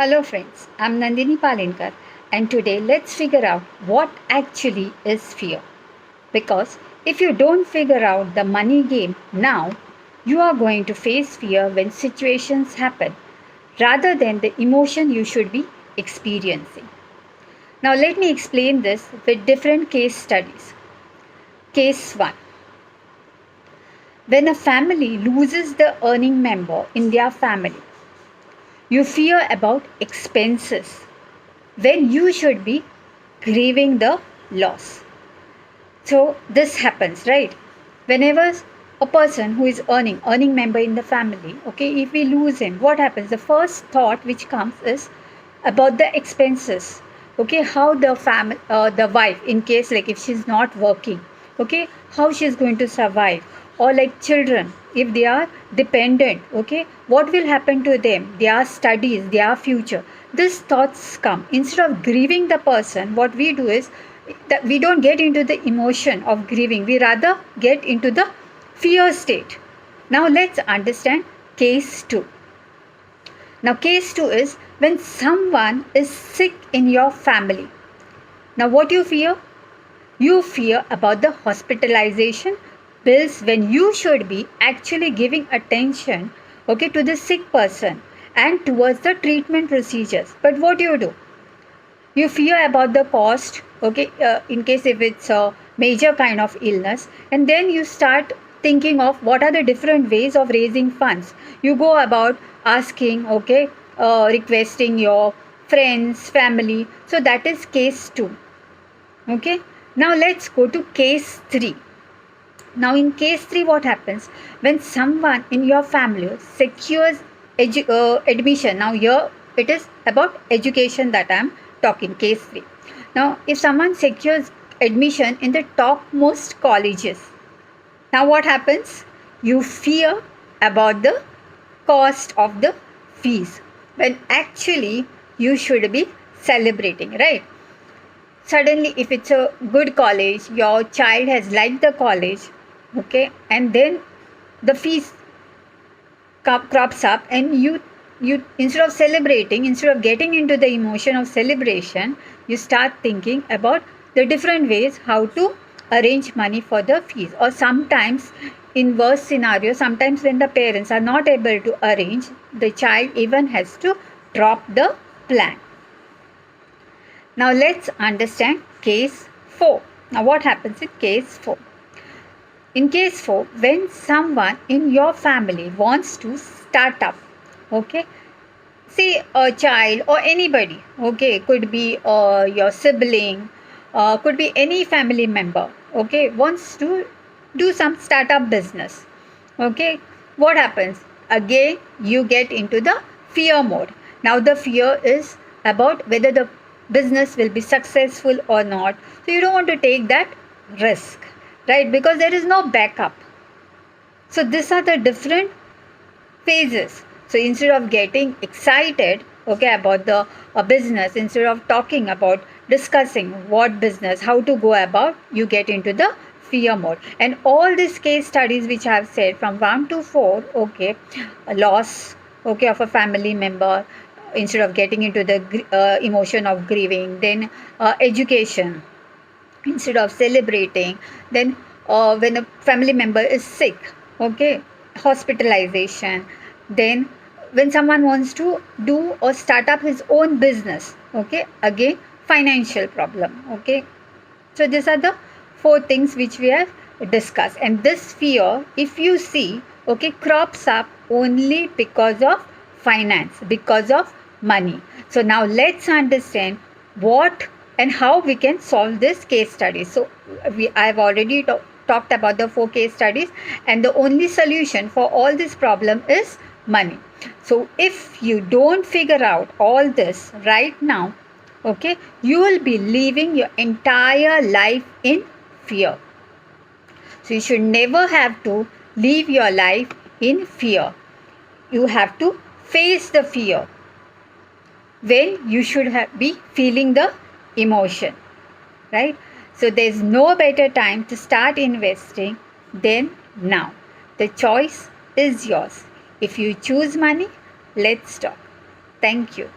Hello friends, I'm Nandini Palinkar and today let's figure out what actually is fear. Because if you don't figure out the money game now, you are going to face fear when situations happen rather than the emotion you should be experiencing. Now let me explain this with different case studies. Case 1. When a family loses the earning member in their family, you fear about expenses when you should be grieving the loss. So this happens, right? Whenever a person who is earning member in the family, okay, if we lose him, what happens? The first thought which comes is about the expenses. Okay, how the wife, in case like if she's not working, okay, how she's going to survive, or like children, if they are dependent, okay, what will happen to them, their studies, their future. These thoughts come. Instead of grieving the person, what we do is that we don't get into the emotion of grieving, we rather get into the fear state. Now let's understand case 2. Now case 2 is when someone is sick in your family. Now what you fear? You fear about the hospitalization bills when you should be actually giving attention, okay, to the sick person and towards the treatment procedures. But what do? You fear about the cost, okay, in case if it's a major kind of illness, and then you start thinking of what are the different ways of raising funds. You go about asking, okay, requesting your friends, family. So that is case 2. Okay. Now let's go to case 3. Now in case 3, what happens? When someone in your family secures admission. Now here it is about education that I am talking, case 3. Now if someone secures admission in the topmost colleges, now what happens? You fear about the cost of the fees when actually you should be celebrating, right? Suddenly if it's a good college, your child has liked the college, okay, and then the fees crops up and you instead of celebrating, instead of getting into the emotion of celebration, you start thinking about the different ways how to arrange money for the fees. Or sometimes in worst scenario, sometimes when the parents are not able to arrange, the child even has to drop the plan. Now let's understand case 4. Now what happens in case 4? In case 4, when someone in your family wants to start up, okay, say a child or anybody, okay, could be your sibling, could be any family member, okay, wants to do some startup business, okay, what happens? Again, you get into the fear mode. Now the fear is about whether the business will be successful or not. So you don't want to take that risk, right? Because there is no backup. So these are the different phases. So instead of getting excited, okay, about the business, instead of talking about discussing what business, how to go about, you get into the fear mode. And all these case studies which I have said from 1 to 4, okay, a loss, okay, of a family member, instead of getting into the emotion of grieving, then education, instead of celebrating, then when a family member is sick, okay, hospitalization, then when someone wants to do or start up his own business, okay, again financial problem, okay. So these are the 4 things which we have discussed. And this fear, if you see, okay, crops up only because of finance, because of money. So now let's understand what and how we can solve this case study. So I've already talked about the 4 case studies, and the only solution for all this problem is money. So if you don't figure out all this right now, okay, you will be living your entire life in fear. So you should never have to live your life in fear. You have to face the fear when you should be feeling the emotion, right? So there's no better time to start investing than now. The choice is yours. If you choose money, let's talk. Thank you.